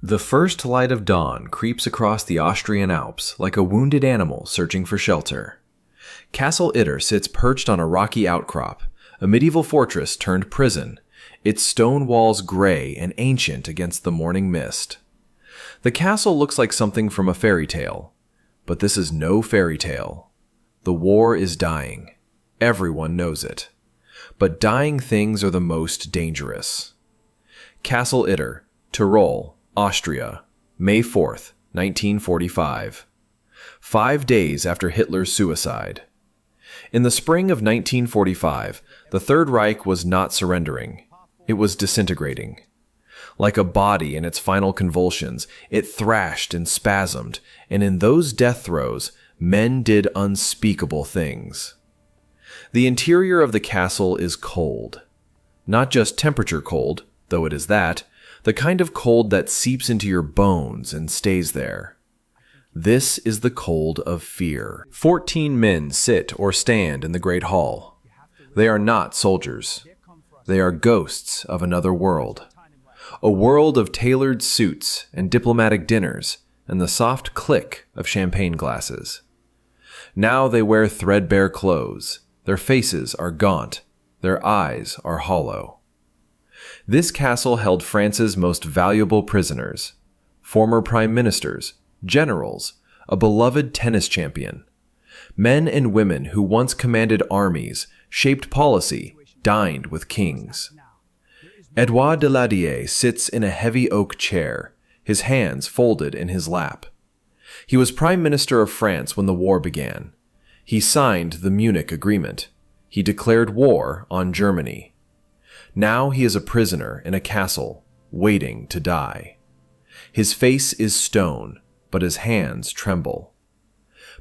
The first light of dawn creeps across the Austrian Alps like a wounded animal searching for shelter. Castle Itter sits perched on a rocky outcrop, a medieval fortress turned prison, its stone walls gray and ancient against the morning mist. The castle looks like something from a fairy tale, but this is no fairy tale. The war is dying. Everyone knows it. But dying things are the most dangerous. Castle Itter, Tyrol, Austria, May 4th, 1945. 5 days after Hitler's suicide. In the spring of 1945, the Third Reich was not surrendering. It was disintegrating. Like a body in its final convulsions, it thrashed and spasmed, and in those death throes, men did unspeakable things. The interior of the castle is cold. Not just temperature cold, though it is that, the kind of cold that seeps into your bones and stays there. This is the cold of fear. 14 men sit or stand in the Great Hall. They are not soldiers. They are ghosts of another world. A world of tailored suits and diplomatic dinners and the soft click of champagne glasses. Now they wear threadbare clothes. Their faces are gaunt. Their eyes are hollow. This castle held France's most valuable prisoners, former prime ministers, generals, a beloved tennis champion, men and women who once commanded armies, shaped policy, dined with kings. Edouard Daladier sits in a heavy oak chair, his hands folded in his lap. He was Prime Minister of France when the war began. He signed the Munich Agreement. He declared war on Germany. Now he is a prisoner in a castle, waiting to die. His face is stone, but his hands tremble.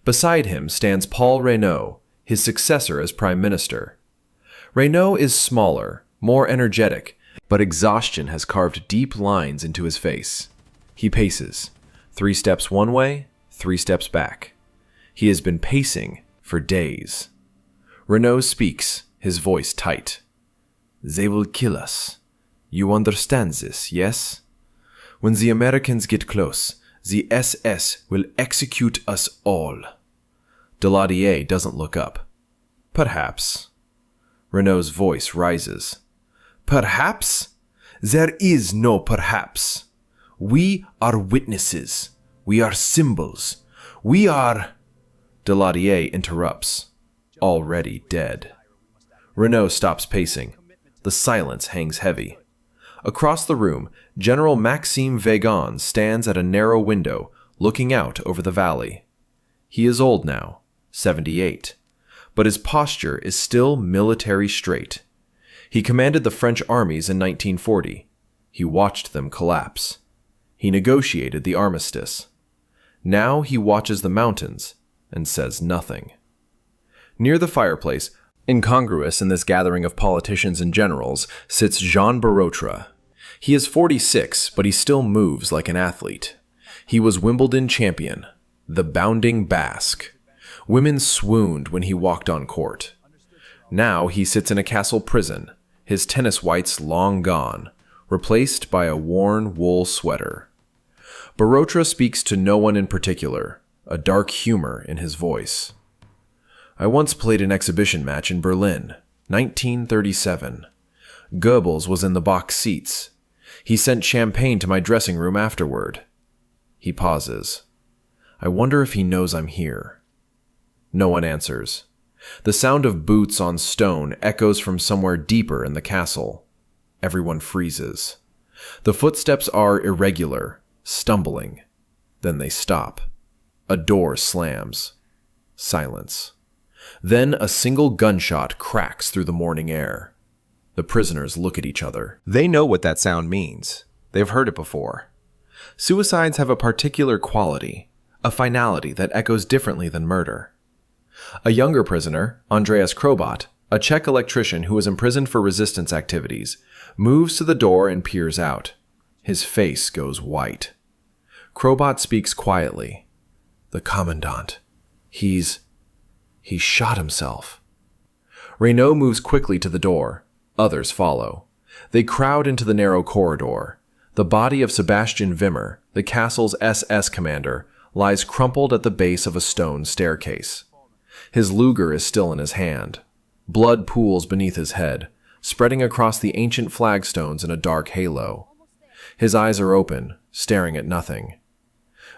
Beside him stands Paul Reynaud, his successor as Prime Minister. Reynaud is smaller, more energetic, but exhaustion has carved deep lines into his face. He paces, 3 steps one way, 3 steps back. He has been pacing for days. Reynaud speaks, his voice tight. They will kill us. You understand this, yes? When the Americans get close, the SS will execute us all. Daladier doesn't look up. Perhaps. Reynaud's voice rises. Perhaps? There is no perhaps. We are witnesses. We are symbols. We are... Daladier interrupts. Already dead. Reynaud stops pacing. The silence hangs heavy. Across the room, General Maxime Weygand stands at a narrow window, looking out over the valley. He is old now, 78, but his posture is still military straight. He commanded the French armies in 1940. He watched them collapse. He negotiated the armistice. Now he watches the mountains and says nothing. Near the fireplace, incongruous in this gathering of politicians and generals, sits Jean Barotra. He is 46, but he still moves like an athlete. He was Wimbledon champion, the bounding Basque. Women swooned when he walked on court. Now he sits in a castle prison, his tennis whites long gone, replaced by a worn wool sweater. Barotra speaks to no one in particular, a dark humor in his voice. I once played an exhibition match in Berlin, 1937. Goebbels was in the box seats. He sent champagne to my dressing room afterward. He pauses. I wonder if he knows I'm here. No one answers. The sound of boots on stone echoes from somewhere deeper in the castle. Everyone freezes. The footsteps are irregular, stumbling. Then they stop. A door slams. Silence. Then a single gunshot cracks through the morning air. The prisoners look at each other. They know what that sound means. They've heard it before. Suicides have a particular quality, a finality that echoes differently than murder. A younger prisoner, Andreas Krobot, a Czech electrician who was imprisoned for resistance activities, moves to the door and peers out. His face goes white. Krobot speaks quietly. The commandant. He shot himself. Reynaud moves quickly to the door. Others follow. They crowd into the narrow corridor. The body of Sebastian Wimmer, the castle's SS commander, lies crumpled at the base of a stone staircase. His Luger is still in his hand. Blood pools beneath his head, spreading across the ancient flagstones in a dark halo. His eyes are open, staring at nothing.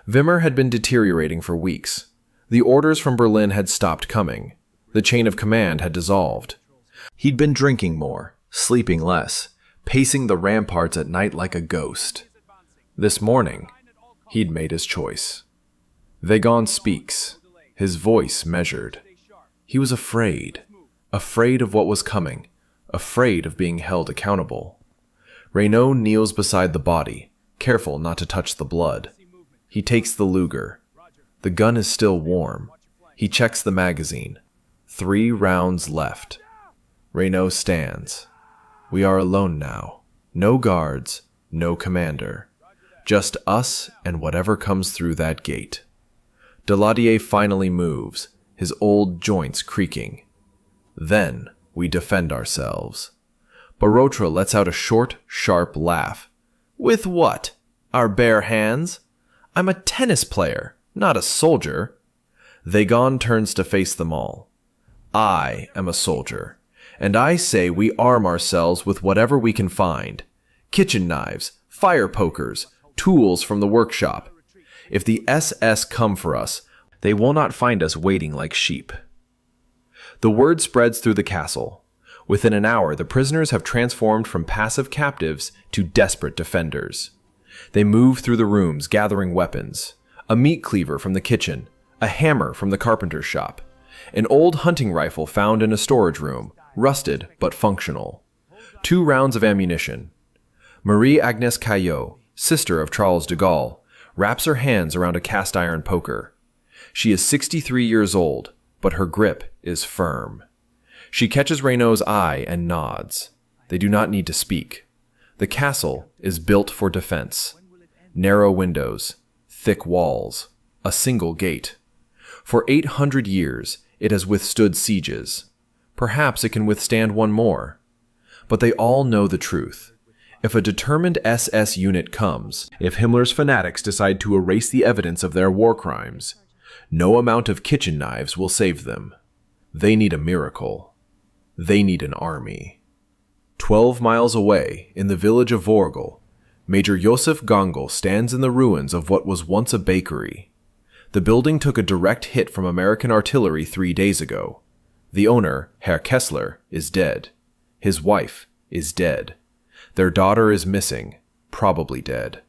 Wimmer had been deteriorating for weeks. The orders from Berlin had stopped coming. The chain of command had dissolved. He'd been drinking more, sleeping less, pacing the ramparts at night like a ghost. This morning, he'd made his choice. Wehrmacht speaks, his voice measured. He was afraid of what was coming, afraid of being held accountable. Renaud kneels beside the body, careful not to touch the blood. He takes the Luger. The gun is still warm. He checks the magazine. 3 rounds left. Renaud stands. We are alone now. No guards, no commander. Just us and whatever comes through that gate. Daladier finally moves, his old joints creaking. Then we defend ourselves. Barotra lets out a short, sharp laugh. With what? Our bare hands? I'm a tennis player, not a soldier. Wehrmacht turns to face them all. I am a soldier, and I say we arm ourselves with whatever we can find. Kitchen knives, fire pokers, tools from the workshop. If the SS come for us, they will not find us waiting like sheep. The word spreads through the castle. Within an hour, the prisoners have transformed from passive captives to desperate defenders. They move through the rooms, gathering weapons. A meat cleaver from the kitchen, a hammer from the carpenter's shop, an old hunting rifle found in a storage room, rusted but functional. 2 rounds of ammunition. Marie-Agnes Caillot, sister of Charles de Gaulle, wraps her hands around a cast-iron poker. She is 63 years old, but her grip is firm. She catches Renaud's eye and nods. They do not need to speak. The castle is built for defense. Narrow windows, thick walls, a single gate. For 800 years, it has withstood sieges. Perhaps it can withstand one more. But they all know the truth. If a determined SS unit comes, if Himmler's fanatics decide to erase the evidence of their war crimes, no amount of kitchen knives will save them. They need a miracle. They need an army. 12 miles away, in the village of Vorgl, Major Josef Gangl stands in the ruins of what was once a bakery. The building took a direct hit from American artillery 3 days ago. The owner, Herr Kessler, is dead. His wife is dead. Their daughter is missing, probably dead.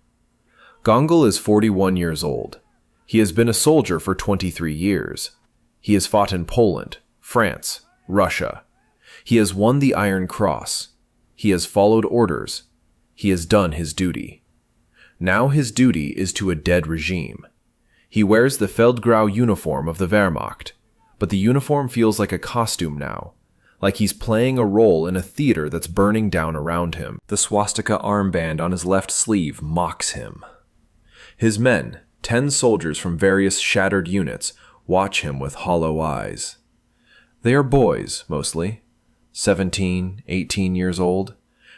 Gangl is 41 years old. He has been a soldier for 23 years. He has fought in Poland, France, Russia. He has won the Iron Cross. He has followed orders. He has done his duty. Now his duty is to a dead regime. He wears the Feldgrau uniform of the Wehrmacht, but the uniform feels like a costume now, like he's playing a role in a theater that's burning down around him. The swastika armband on his left sleeve mocks him. His men, 10 soldiers from various shattered units, watch him with hollow eyes. They are boys, mostly. 17, 18 years old,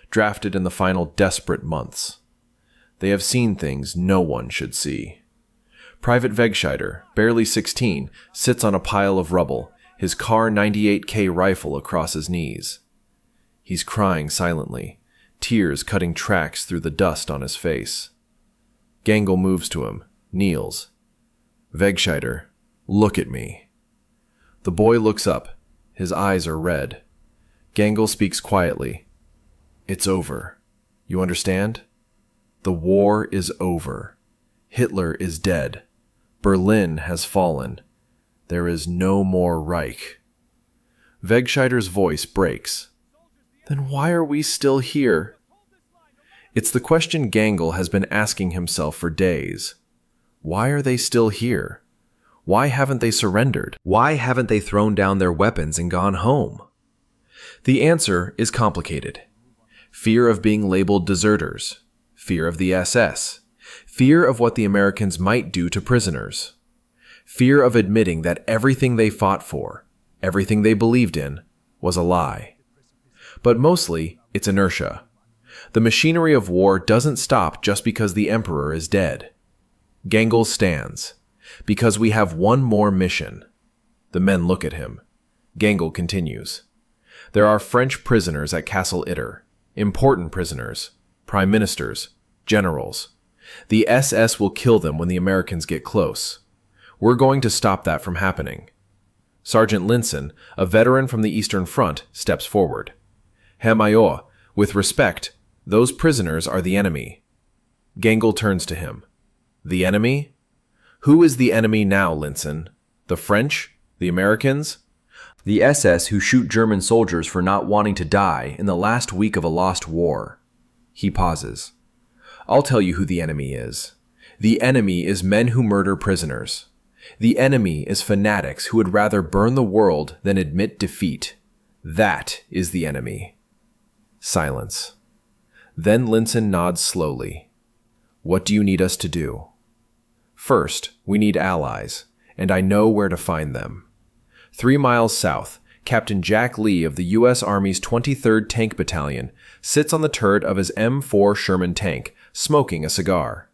drafted in the final desperate months. They have seen things no one should see. Private Wegscheider, barely 16, sits on a pile of rubble, his Kar 98K rifle across his knees. He's crying silently, tears cutting tracks through the dust on his face. Gangl moves to him, kneels. Wegscheider, look at me. The boy looks up. His eyes are red. Gangl speaks quietly. It's over. You understand? The war is over. Hitler is dead. Berlin has fallen. There is no more Reich. Wegscheider's voice breaks. Then why are we still here? It's the question Gangl has been asking himself for days. Why are they still here? Why haven't they surrendered? Why haven't they thrown down their weapons and gone home? The answer is complicated. Fear of being labeled deserters. Fear of the SS. Fear of what the Americans might do to prisoners. Fear of admitting that everything they fought for, everything they believed in, was a lie. But mostly, it's inertia. The machinery of war doesn't stop just because the emperor is dead. Gangl stands. Because we have one more mission. The men look at him. Gangl continues. There are French prisoners at Castle Itter. Important prisoners. Prime ministers. Generals. The SS will kill them when the Americans get close. We're going to stop that from happening. Sergeant Linson, a veteran from the Eastern Front, steps forward. Herr Major, with respect, those prisoners are the enemy. Gangl turns to him. The enemy? Who is the enemy now, Linson? The French? The Americans? The SS who shoot German soldiers for not wanting to die in the last week of a lost war. He pauses. I'll tell you who the enemy is. The enemy is men who murder prisoners. The enemy is fanatics who would rather burn the world than admit defeat. That is the enemy. Silence. Then Linson nods slowly. What do you need us to do? First, we need allies, and I know where to find them. 3 miles south, Captain Jack Lee of the U.S. Army's 23rd Tank Battalion sits on the turret of his M4 Sherman tank, smoking a cigar.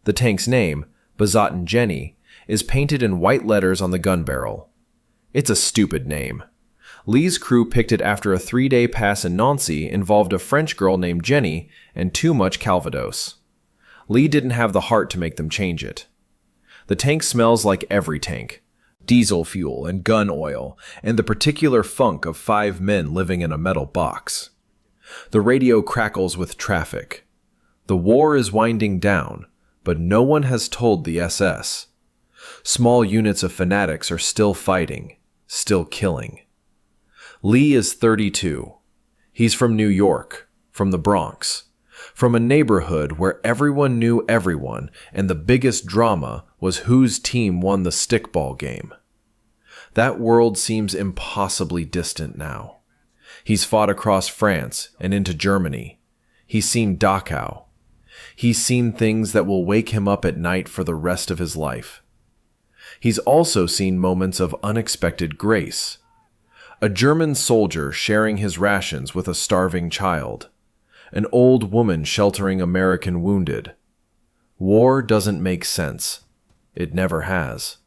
The tank's name, Besotten Jenny, is painted in white letters on the gun barrel. It's a stupid name. Lee's crew picked it after a 3-day pass in Nancy involved a French girl named Jenny and too much Calvados. Lee didn't have the heart to make them change it. The tank smells like every tank. Diesel fuel and gun oil, and the particular funk of 5 men living in a metal box. The radio crackles with traffic. The war is winding down, but no one has told the SS. Small units of fanatics are still fighting, still killing. Lee is 32. He's from New York, from the Bronx, from a neighborhood where everyone knew everyone and the biggest drama was whose team won the stickball game. That world seems impossibly distant now. He's fought across France and into Germany. He's seen Dachau. He's seen things that will wake him up at night for the rest of his life. He's also seen moments of unexpected grace. A German soldier sharing his rations with a starving child. An old woman sheltering American wounded. War doesn't make sense. It never has.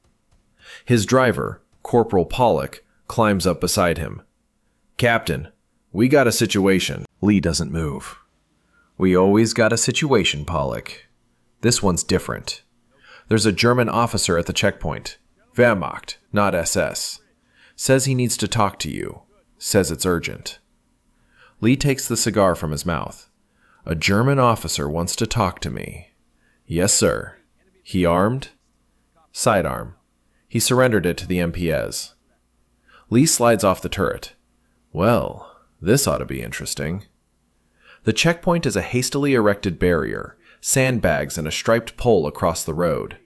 His driver, Corporal Pollock, climbs up beside him. Captain, we got a situation. Lee doesn't move. We always got a situation, Pollock. This one's different. There's a German officer at the checkpoint. Wehrmacht, not SS. Says he needs to talk to you. Says it's urgent. Lee takes the cigar from his mouth. A German officer wants to talk to me. Yes, sir. He armed? Sidearm. He surrendered it to the MPs. Lee slides off the turret. Well, this ought to be interesting. The checkpoint is a hastily erected barrier, sandbags and a striped pole across the road.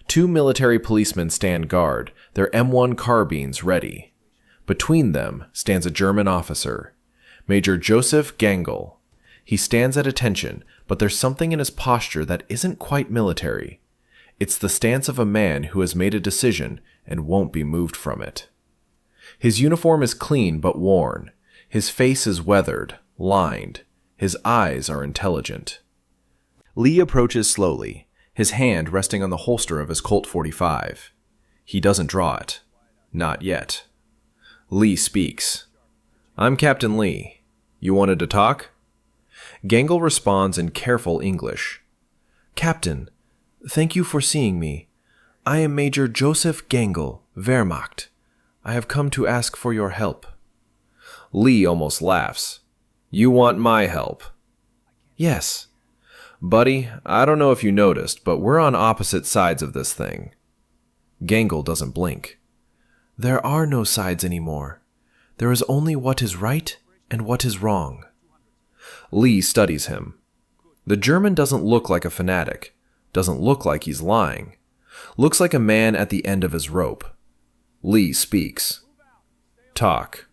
2 military policemen stand guard, their M1 carbines ready. Between them stands a German officer, Major Joseph Gangl. He stands at attention, but there's something in his posture that isn't quite military. It's the stance of a man who has made a decision and won't be moved from it. His uniform is clean but worn. His face is weathered, lined. His eyes are intelligent. Lee approaches slowly, his hand resting on the holster of his Colt 45. He doesn't draw it. Not yet. Lee speaks. I'm Captain Lee. You wanted to talk? Gangl responds in careful English. Captain, thank you for seeing me. I am Major Joseph Gangl, Wehrmacht. I have come to ask for your help. Lee almost laughs. You want my help? Yes. Buddy, I don't know if you noticed, but we're on opposite sides of this thing. Gangl doesn't blink. There are no sides anymore. There is only what is right and what is wrong. Lee studies him. The German doesn't look like a fanatic, doesn't look like he's lying. Looks like a man at the end of his rope. Lee speaks. Talk.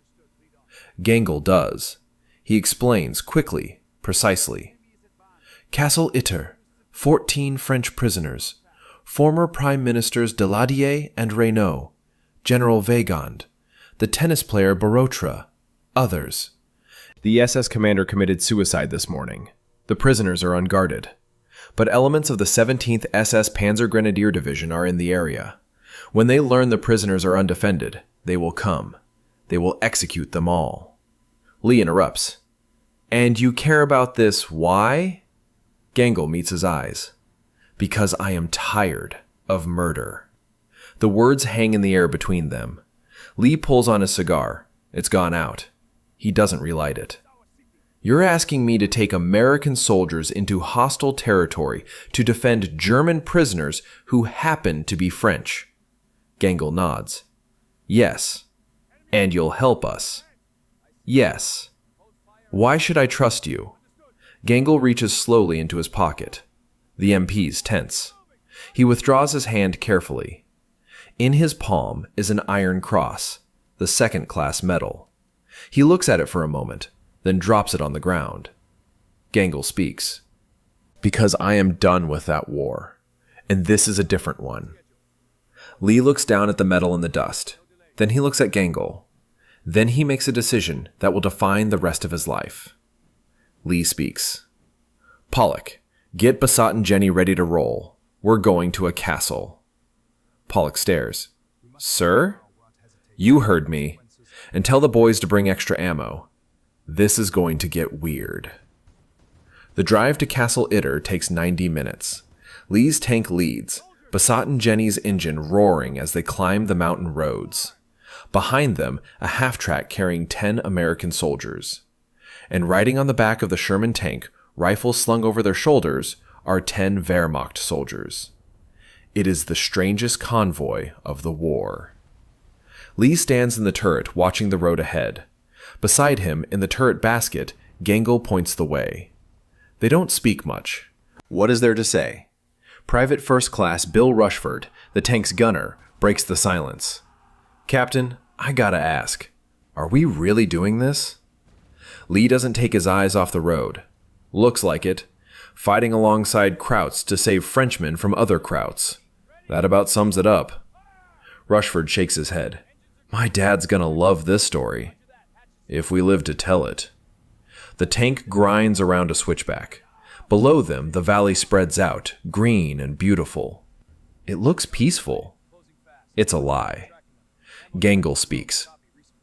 Gangl does. He explains quickly, precisely. Castle Itter, 14 French prisoners, former Prime Ministers Daladier and Reynaud, General Weygand, the tennis player Barotra, others. The SS commander committed suicide this morning. The prisoners are unguarded. But elements of the 17th SS Panzer Grenadier Division are in the area. When they learn the prisoners are undefended, they will come. They will execute them all. Lee interrupts. And you care about this why? Gangl meets his eyes. Because I am tired of murder. The words hang in the air between them. Lee pulls on his cigar. It's gone out. He doesn't relight it. You're asking me to take American soldiers into hostile territory to defend German prisoners who happen to be French. Gangl nods. Yes. And you'll help us. Yes. Why should I trust you? Gangl reaches slowly into his pocket. The MP's tense. He withdraws his hand carefully. In his palm is an iron cross, the second-class medal. He looks at it for a moment, then drops it on the ground. Gangl speaks. Because I am done with that war, and this is a different one. Lee looks down at the medal in the dust. Then he looks at Gangl. Then he makes a decision that will define the rest of his life. Lee speaks. Pollock, get Besotten Jenny ready to roll. We're going to a castle. Pollock stares. Sir? You heard me. And tell the boys to bring extra ammo. This is going to get weird. The drive to Castle Itter takes 90 minutes. Lee's tank leads, Besotten Jenny's engine roaring as they climb the mountain roads. Behind them, a half-track carrying 10 American soldiers. And riding on the back of the Sherman tank, rifles slung over their shoulders, are 10 Wehrmacht soldiers. It is the strangest convoy of the war. Lee stands in the turret watching the road ahead. Beside him, in the turret basket, Gangl points the way. They don't speak much. What is there to say? Private First Class Bill Rushford, the tank's gunner, breaks the silence. Captain, I gotta ask, are we really doing this? Lee doesn't take his eyes off the road. Looks like it. Fighting alongside Krauts to save Frenchmen from other Krauts. That about sums it up. Rushford shakes his head. My dad's gonna love this story. If we live to tell it. The tank grinds around a switchback. Below them, the valley spreads out, green and beautiful. It looks peaceful. It's a lie. Gangl speaks.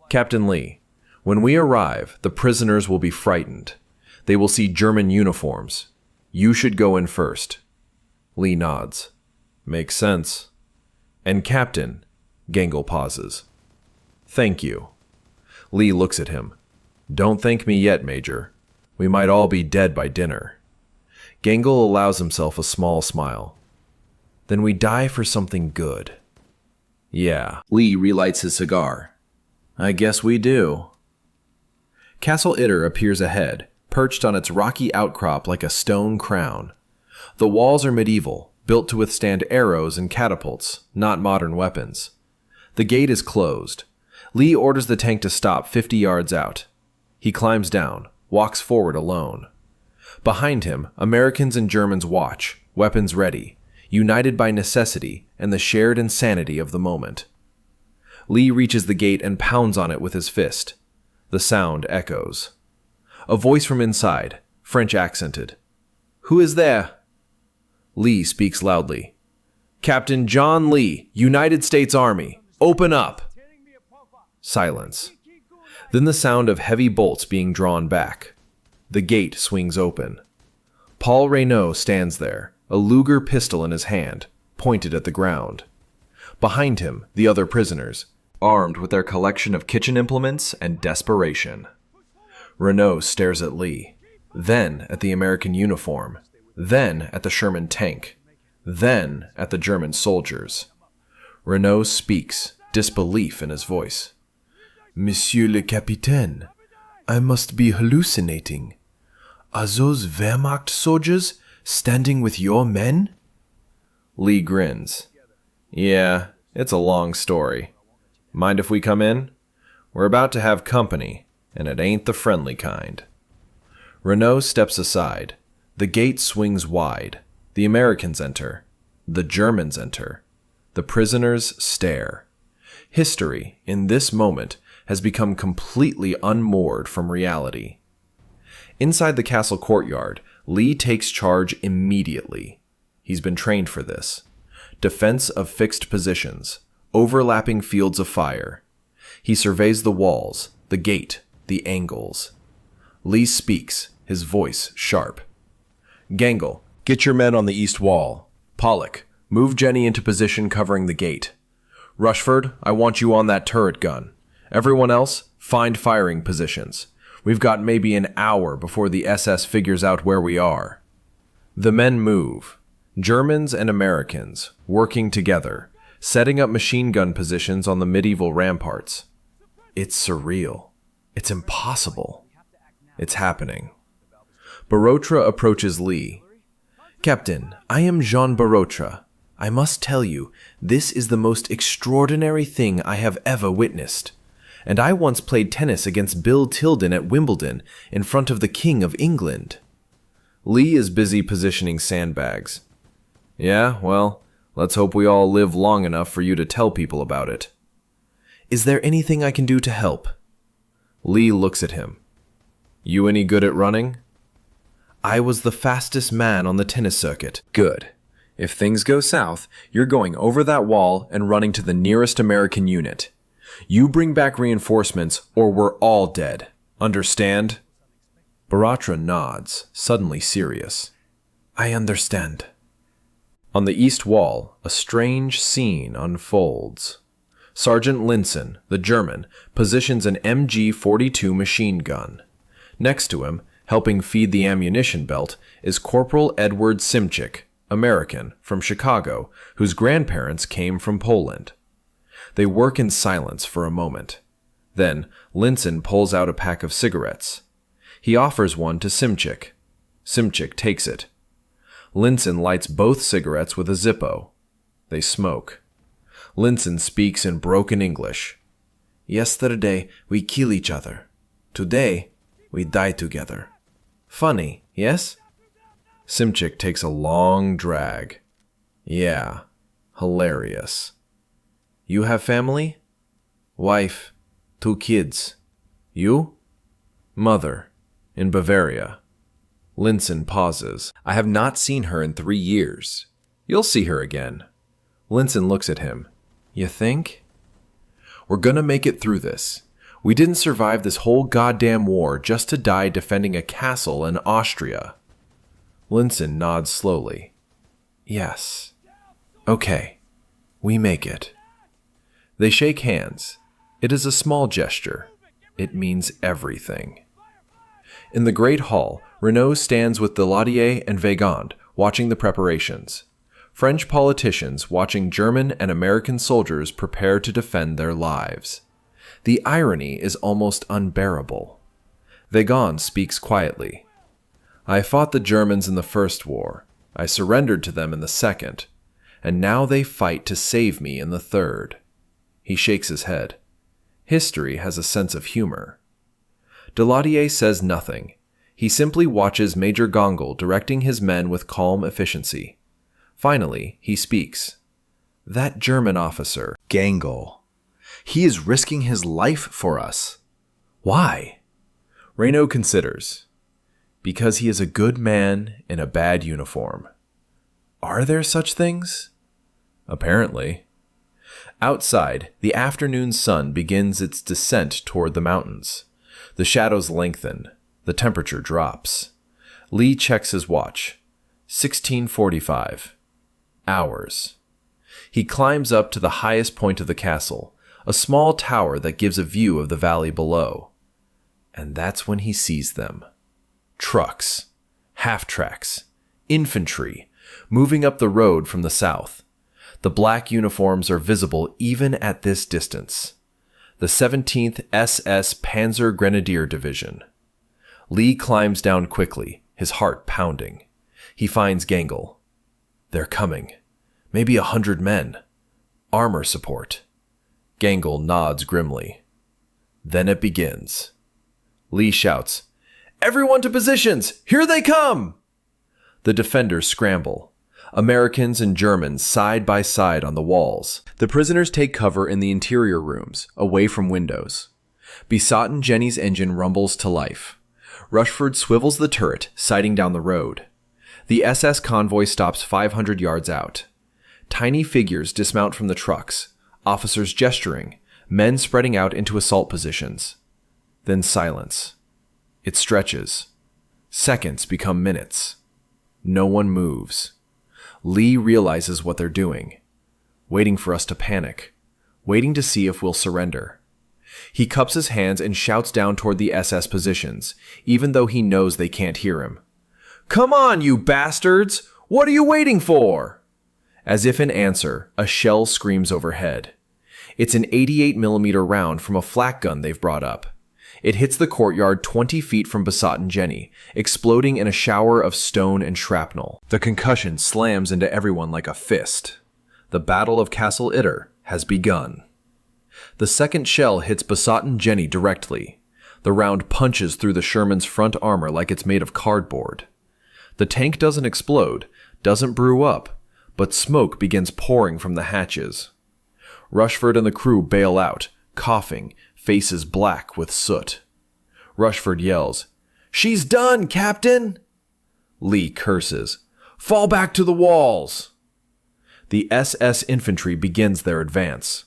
Captain Lee, when we arrive, the prisoners will be frightened. They will see German uniforms. You should go in first. Lee nods. Makes sense. And Captain, Gangl pauses. Thank you. Lee looks at him. Don't thank me yet, Major. We might all be dead by dinner. Gangl allows himself a small smile. Then we die for something good. Yeah. Lee relights his cigar. I guess we do. Castle Itter appears ahead, perched on its rocky outcrop like a stone crown. The walls are medieval, built to withstand arrows and catapults, not modern weapons. The gate is closed. Lee orders the tank to stop 50 yards out. He climbs down, walks forward alone. Behind him, Americans and Germans watch, weapons ready, united by necessity and the shared insanity of the moment. Lee reaches the gate and pounds on it with his fist. The sound echoes. A voice from inside, French accented. Who is there? Lee speaks loudly. Captain John Lee, United States Army. Open up! Silence. Then the sound of heavy bolts being drawn back. The gate swings open. Paul Reynaud stands there, a Luger pistol in his hand, pointed at the ground. Behind him, the other prisoners, armed with their collection of kitchen implements and desperation. Reynaud stares at Lee, then at the American uniform, then at the Sherman tank, then at the German soldiers. Reynaud speaks, disbelief in his voice. Monsieur le Capitaine, I must be hallucinating. Are those Wehrmacht soldiers standing with your men? Lee grins. Yeah, it's a long story. Mind if we come in? We're about to have company, and it ain't the friendly kind. Reynaud steps aside. The gate swings wide. The Americans enter. The Germans enter. The prisoners stare. History, in this moment, has become completely unmoored from reality. Inside the castle courtyard, Lee takes charge immediately. He's been trained for this. Defense of fixed positions, overlapping fields of fire. He surveys the walls, the gate, the angles. Lee speaks, his voice sharp. Gangl, get your men on the east wall. Pollock, move Jenny into position covering the gate. Rushford, I want you on that turret gun. Everyone else, find firing positions. We've got maybe an hour before the SS figures out where we are. The men move. Germans and Americans, working together, setting up machine gun positions on the medieval ramparts. It's surreal. It's impossible. It's happening. Barotra approaches Lee. Captain, I am Jean Barotra. I must tell you, this is the most extraordinary thing I have ever witnessed. And I once played tennis against Bill Tilden at Wimbledon in front of the King of England. Lee is busy positioning sandbags. Yeah, well, let's hope we all live long enough for you to tell people about it. Is there anything I can do to help? Lee looks at him. You any good at running? I was the fastest man on the tennis circuit. Good. If things go south, you're going over that wall and running to the nearest American unit. You bring back reinforcements or we're all dead. Understand? Barotra nods, suddenly serious. I understand. On the east wall, a strange scene unfolds. Sergeant Linson, the German, positions an MG-42 machine gun. Next to him, helping feed the ammunition belt, is Corporal Edward Simchik, American, from Chicago, whose grandparents came from Poland. They work in silence for a moment. Then, Linson pulls out a pack of cigarettes. He offers one to Simchik. Simchik takes it. Linson lights both cigarettes with a Zippo. They smoke. Linson speaks in broken English. Yesterday, we kill each other. Today, we die together. Funny, yes? Simchik takes a long drag. Yeah, hilarious. You have family? Wife, 2 kids. You? Mother, in Bavaria. Linson pauses. I have not seen her in 3 years. You'll see her again. Linson looks at him. You think? We're gonna make it through this. We didn't survive this whole goddamn war just to die defending a castle in Austria. Linson nods slowly. Yes. Okay. We make it. They shake hands. It is a small gesture. It means everything. In the great hall, Renault stands with Daladier and Weygand, watching the preparations. French politicians watching German and American soldiers prepare to defend their lives. The irony is almost unbearable. Weygand speaks quietly. I fought the Germans in the First War. I surrendered to them in the Second. And now they fight to save me in the Third. He shakes his head. History has a sense of humor. Daladier says nothing. He simply watches Major Gangl directing his men with calm efficiency. Finally, he speaks. That German officer, Gangl. He is risking his life for us. Why? Renault considers. Because he is a good man in a bad uniform. Are there such things? Apparently. Outside, the afternoon sun begins its descent toward the mountains. The shadows lengthen. The temperature drops. Lee checks his watch. 16:45. Hours. He climbs up to the highest point of the castle, a small tower that gives a view of the valley below. And that's when he sees them. Trucks, half-tracks, infantry, moving up the road from the south. The black uniforms are visible even at this distance. The 17th SS Panzer Grenadier Division. Lee climbs down quickly, his heart pounding. He finds Gangl. They're coming. Maybe 100 men. Armor support. Gangl nods grimly. Then it begins. Lee shouts, Everyone to positions! Here they come! The defenders scramble. Americans and Germans side by side on the walls. The prisoners take cover in the interior rooms, away from windows. Besotten Jenny's engine rumbles to life. Rushford swivels the turret, sighting down the road. The SS convoy stops 500 yards out. Tiny figures dismount from the trucks, officers gesturing, men spreading out into assault positions. Then silence. It stretches. Seconds become minutes. No one moves. Lee realizes what they're doing. Waiting for us to panic. Waiting to see if we'll surrender. He cups his hands and shouts down toward the SS positions, even though he knows they can't hear him. "Come on, you bastards! What are you waiting for?" As if in answer, a shell screams overhead. It's an 88mm round from a flak gun they've brought up. It hits the courtyard 20 feet from Besotten Jenny, exploding in a shower of stone and shrapnel. The concussion slams into everyone like a fist. The Battle of Castle Itter has begun. The second shell hits Besotten Jenny directly. The round punches through the Sherman's front armor like it's made of cardboard. The tank doesn't explode, doesn't brew up, but smoke begins pouring from the hatches. Rushford and the crew bail out, coughing, faces black with soot. Rushford yells, "She's done, Captain!" Lee curses, "Fall back to the walls!" The SS infantry begins their advance.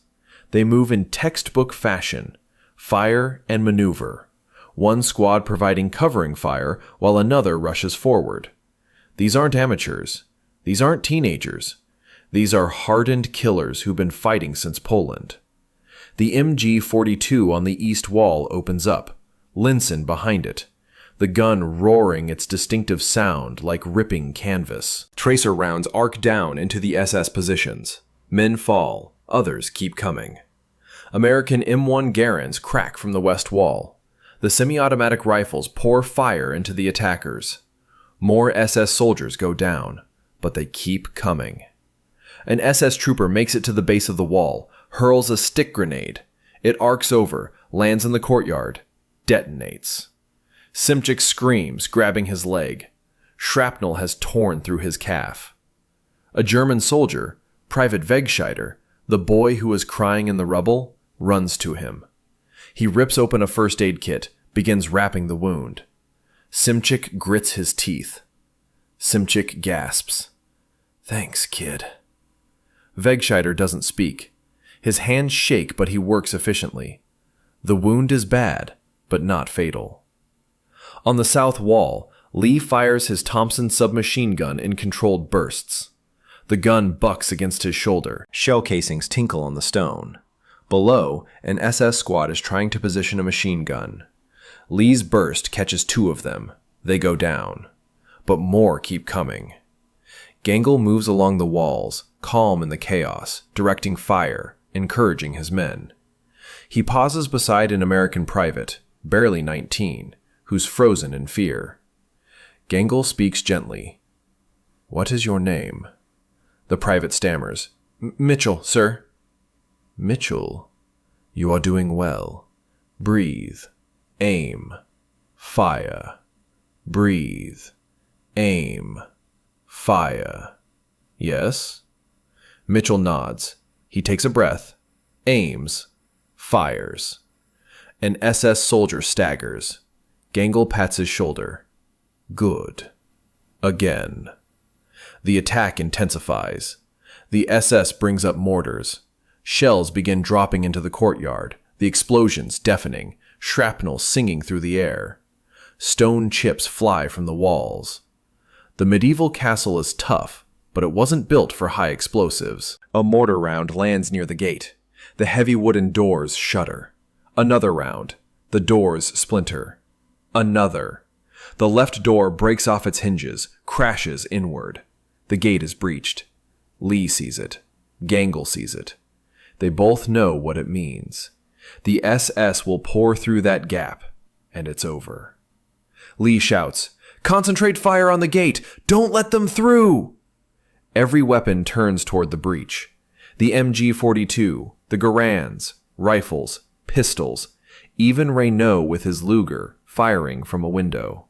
They move in textbook fashion, fire and maneuver, one squad providing covering fire while another rushes forward. These aren't amateurs. These aren't teenagers. These are hardened killers who've been fighting since Poland. The MG-42 on the east wall opens up, Linson behind it, the gun roaring its distinctive sound like ripping canvas. Tracer rounds arc down into the SS positions. Men fall, others keep coming. American M1 Garans crack from the west wall. The semi-automatic rifles pour fire into the attackers. More SS soldiers go down, but they keep coming. An SS trooper makes it to the base of the wall, hurls a stick grenade. It arcs over, lands in the courtyard, detonates. Simchik screams, grabbing his leg. Shrapnel has torn through his calf. A German soldier, Private Wegscheider, the boy who was crying in the rubble, runs to him. He rips open a first aid kit, begins wrapping the wound. Simchik grits his teeth. Simchik gasps. "Thanks, kid." Wegscheider doesn't speak. His hands shake, but he works efficiently. The wound is bad, but not fatal. On the south wall, Lee fires his Thompson submachine gun in controlled bursts. The gun bucks against his shoulder. Shell casings tinkle on the stone. Below, an SS squad is trying to position a machine gun. Lee's burst catches 2 of them. They go down. But more keep coming. Gangl moves along the walls, calm in the chaos, directing fire, encouraging his men. He pauses beside an American private, barely 19, who's frozen in fear. Gangl speaks gently. "What is your name?" The private stammers. "Mitchell, sir." "Mitchell, you are doing well. Breathe. Aim. Fire. Breathe. Aim. Fire. Yes?" Mitchell nods. He takes a breath, aims, fires. An SS soldier staggers. Gangl pats his shoulder. "Good." Again. The attack intensifies. The SS brings up mortars. Shells begin dropping into the courtyard, the explosions deafening, shrapnel singing through the air. Stone chips fly from the walls. The medieval castle is tough, but it wasn't built for high explosives. A mortar round lands near the gate. The heavy wooden doors shudder. Another round. The doors splinter. Another. The left door breaks off its hinges, crashes inward. The gate is breached. Lee sees it. Gangl sees it. They both know what it means. The SS will pour through that gap, and it's over. Lee shouts, "Concentrate fire on the gate! Don't let them through!" Every weapon turns toward the breach. The MG-42, the Garans, rifles, pistols, even Reynaud with his Luger firing from a window.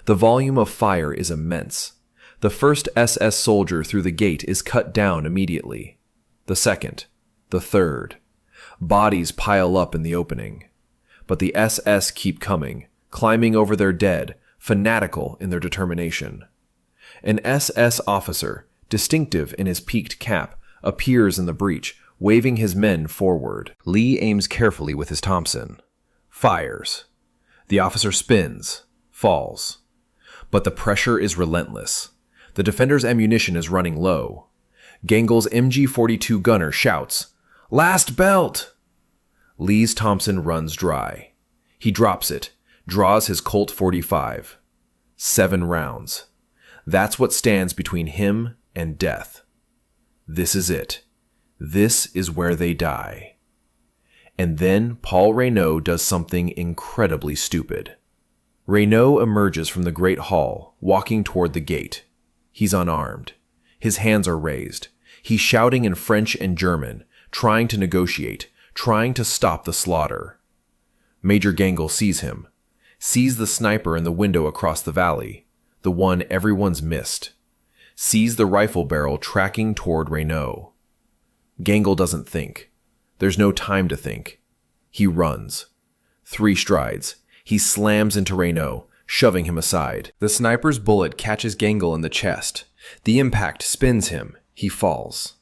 The volume of fire is immense. The first SS soldier through the gate is cut down immediately. The second, the third. Bodies pile up in the opening. But the SS keep coming, climbing over their dead, fanatical in their determination. An SS officer, distinctive in his peaked cap, appears in the breach, waving his men forward. Lee aims carefully with his Thompson. Fires. The officer spins, falls. But the pressure is relentless. The defender's ammunition is running low. Gangl's MG-42 gunner shouts, "Last belt!" Lee's Thompson runs dry. He drops it, draws his Colt 45. 7 rounds. That's what stands between him and death. This is it. This is where they die. And then Paul Reynaud does something incredibly stupid. Reynaud emerges from the great hall, walking toward the gate. He's unarmed. His hands are raised. He's shouting in French and German, trying to negotiate, trying to stop the slaughter. Major Gangl sees him, sees the sniper in the window across the valley, the one everyone's missed, sees the rifle barrel tracking toward Reynaud. Gangl doesn't think. There's no time to think. He runs. 3 strides. He slams into Reynaud, shoving him aside. The sniper's bullet catches Gangl in the chest. The impact spins him. He falls.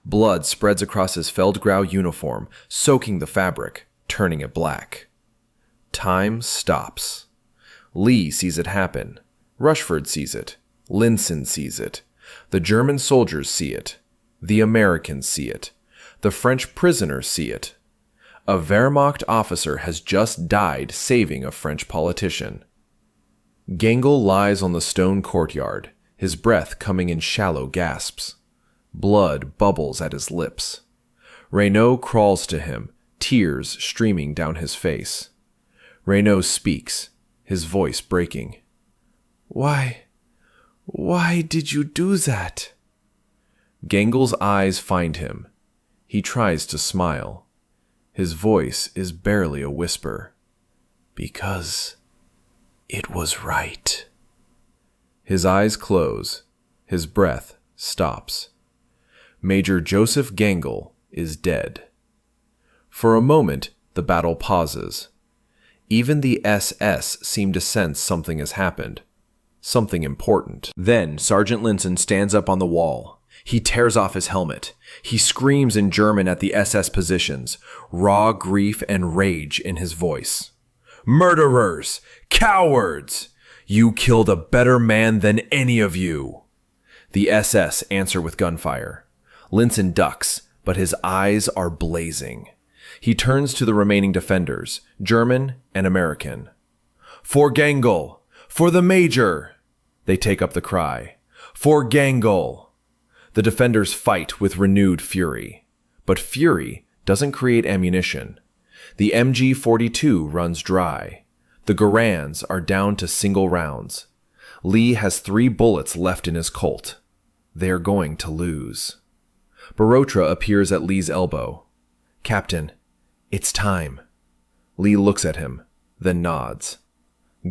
Blood spreads across his Feldgrau uniform, soaking the fabric, turning it black. Time stops. Lee sees it happen. Rushford sees it. Linson sees it. The German soldiers see it. The Americans see it. The French prisoners see it. A Wehrmacht officer has just died saving a French politician. Gangl lies on the stone courtyard, his breath coming in shallow gasps. Blood bubbles at his lips. Reynaud crawls to him, tears streaming down his face. Reynaud speaks, his voice breaking. Why did you do that?" Gangl's eyes find him. He tries to smile. His voice is barely a whisper. "Because it was right." His eyes close. His breath stops. Major Joseph Gangl is dead. For a moment, the battle pauses. Even the SS seem to sense something has happened. Something important. Then Sergeant Linson stands up on the wall. He tears off his helmet. He screams in German at the SS positions, raw grief and rage in his voice. "Murderers! Cowards! You killed a better man than any of you!" The SS answer with gunfire. Linson ducks, but his eyes are blazing. He turns to the remaining defenders, German and American. "For Gangl! For the Major!" They take up the cry. "For Gangl!" The defenders fight with renewed fury. But fury doesn't create ammunition. The MG-42 runs dry. The Garands are down to single rounds. Lee has 3 bullets left in his Colt. They are going to lose. Barotra appears at Lee's elbow. "Captain, it's time." Lee looks at him, then nods.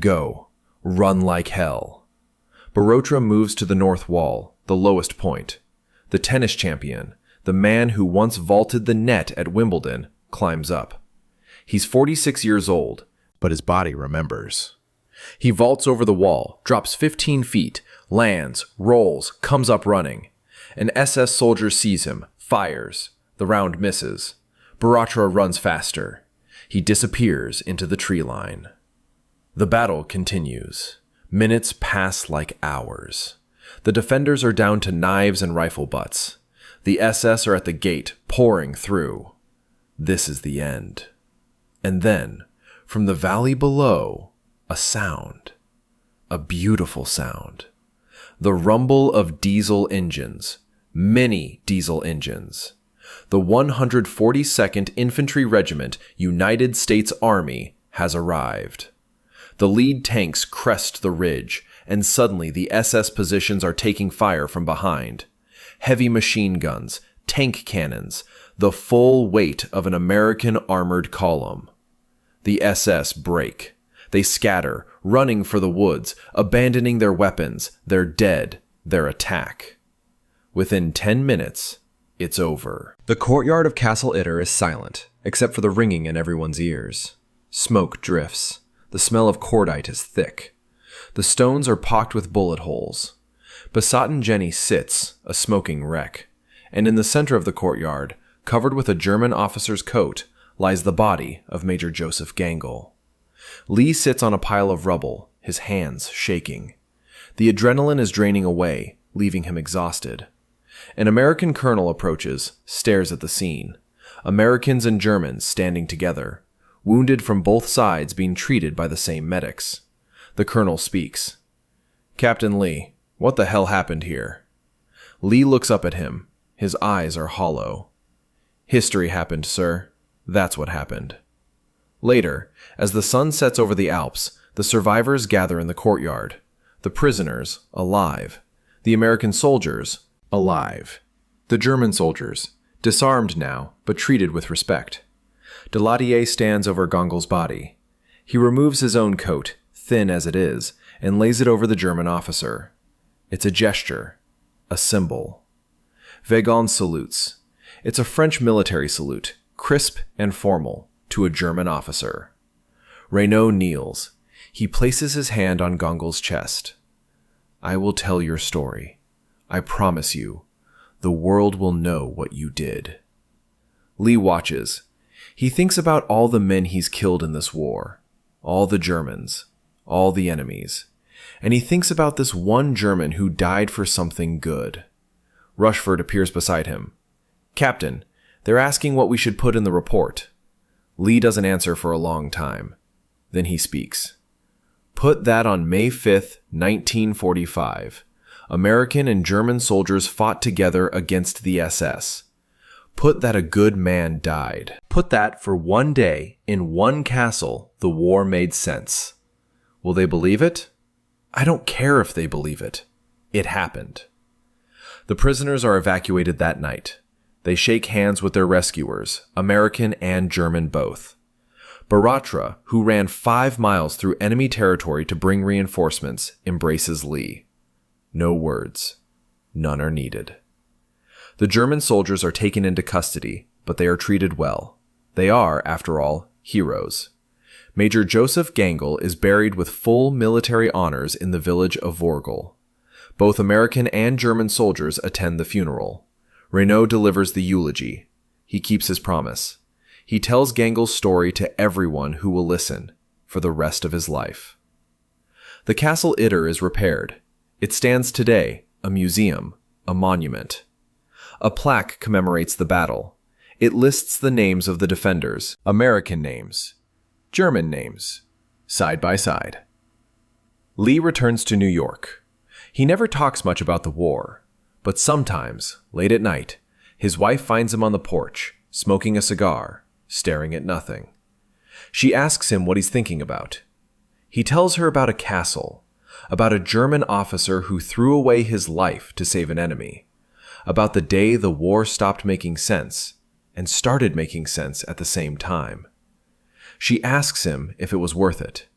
"Go. Run like hell." Barotra moves to the north wall, the lowest point. The tennis champion, the man who once vaulted the net at Wimbledon, climbs up. He's 46 years old, but his body remembers. He vaults over the wall, drops 15 feet, lands, rolls, comes up running. An SS soldier sees him, fires. The round misses. Barotra runs faster. He disappears into the tree line. The battle continues. Minutes pass like hours. The defenders are down to knives and rifle butts. The SS are at the gate, pouring through. This is the end. And then, from the valley below, a sound. A beautiful sound. The rumble of diesel engines. Many diesel engines. The 142nd Infantry Regiment, United States Army, has arrived. The lead tanks crest the ridge, and suddenly the SS positions are taking fire from behind. Heavy machine guns, tank cannons, the full weight of an American armored column. The SS break. They scatter, running for the woods, abandoning their weapons, their dead, their attack. Within 10 minutes, it's over. The courtyard of Castle Itter is silent, except for the ringing in everyone's ears. Smoke drifts. The smell of cordite is thick. The stones are pocked with bullet holes. Besotten Jenny sits, a smoking wreck, and in the center of the courtyard, covered with a German officer's coat, lies the body of Major Joseph Gangl. Lee sits on a pile of rubble, his hands shaking. The adrenaline is draining away, leaving him exhausted. An American colonel approaches, stares at the scene. Americans and Germans standing together, wounded from both sides being treated by the same medics. The colonel speaks. "Captain Lee, what the hell happened here?" Lee looks up at him. His eyes are hollow. "History happened, sir. That's what happened." Later, as the sun sets over the Alps, the survivors gather in the courtyard. The prisoners, alive. The American soldiers, alive. The German soldiers, disarmed now, but treated with respect. Daladier stands over Gangl's body. He removes his own coat, thin as it is, and lays it over the German officer. It's a gesture, a symbol. Wehrmacht salutes. It's a French military salute, crisp and formal, to a German officer. Renaud kneels. He places his hand on Gangl's chest. "I will tell your story. I promise you. The world will know what you did." Lee watches. He thinks about all the men he's killed in this war, all the Germans, all the enemies, and he thinks about this one German who died for something good. Rushford appears beside him. "Captain, they're asking what we should put in the report." Lee doesn't answer for a long time. Then he speaks. "Put that on May 5th, 1945. American and German soldiers fought together against the SS. Put that a good man died. Put that for one day, in one castle, the war made sense." Will they believe it? I don't care if they believe it. It happened. The prisoners are evacuated that night. They shake hands with their rescuers, American and German both. Baratra, who ran 5 miles through enemy territory to bring reinforcements, embraces Lee. No words. None are needed. The German soldiers are taken into custody, but they are treated well. They are, after all, heroes. Major Joseph Gangl is buried with full military honors in the village of Vorgl. Both American and German soldiers attend the funeral. Renaud delivers the eulogy. He keeps his promise. He tells Gangl's story to everyone who will listen, for the rest of his life. The Castle Itter is repaired. It stands today, a museum, a monument. A plaque commemorates the battle. It lists the names of the defenders, American names, German names, side by side. Lee returns to New York. He never talks much about the war, but sometimes, late at night, his wife finds him on the porch, smoking a cigar, staring at nothing. She asks him what he's thinking about. He tells her about a castle, about a German officer who threw away his life to save an enemy, about the day the war stopped making sense and started making sense at the same time. She asks him if it was worth it.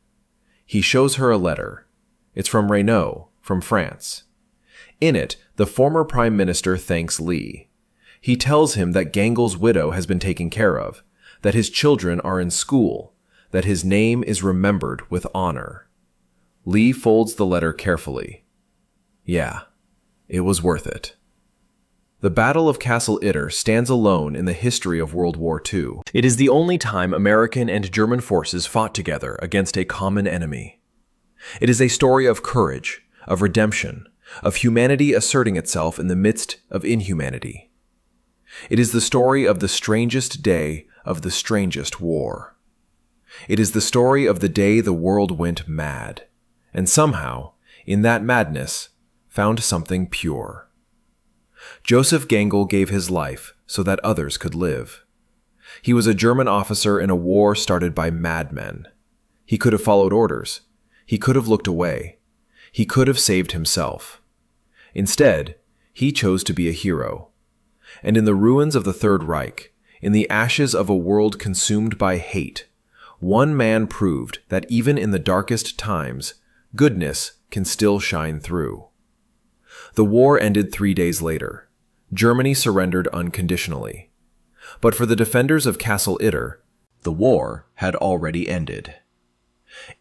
He shows her a letter. It's from Renaud, from France. In it, the former prime minister thanks Lee. He tells him that Gangl's widow has been taken care of, that his children are in school, that his name is remembered with honor. Lee folds the letter carefully. Yeah, it was worth it. The Battle of Castle Itter stands alone in the history of World War II. It is the only time American and German forces fought together against a common enemy. It is a story of courage, of redemption, of humanity asserting itself in the midst of inhumanity. It is the story of the strangest day of the strangest war. It is the story of the day the world went mad, and somehow, in that madness, found something pure. Joseph Gangl gave his life so that others could live. He was a German officer in a war started by madmen. He could have followed orders. He could have looked away. He could have saved himself. Instead, he chose to be a hero. And in the ruins of the Third Reich, in the ashes of a world consumed by hate, one man proved that even in the darkest times, goodness can still shine through. The war ended 3 days later. Germany surrendered unconditionally. But for the defenders of Castle Itter, the war had already ended.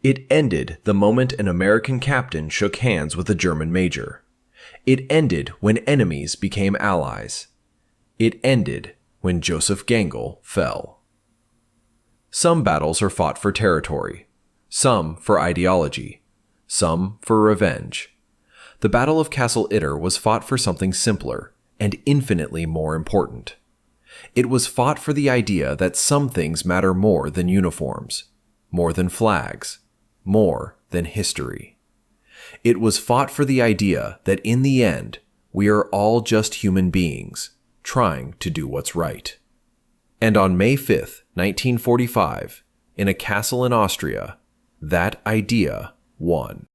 It ended the moment an American captain shook hands with a German major. It ended when enemies became allies. It ended when Joseph Gangl fell. Some battles are fought for territory, some for ideology, some for revenge. The Battle of Castle Itter was fought for something simpler and infinitely more important. It was fought for the idea that some things matter more than uniforms, more than flags, more than history. It was fought for the idea that in the end, we are all just human beings trying to do what's right. And on May 5th, 1945, in a castle in Austria, that idea won.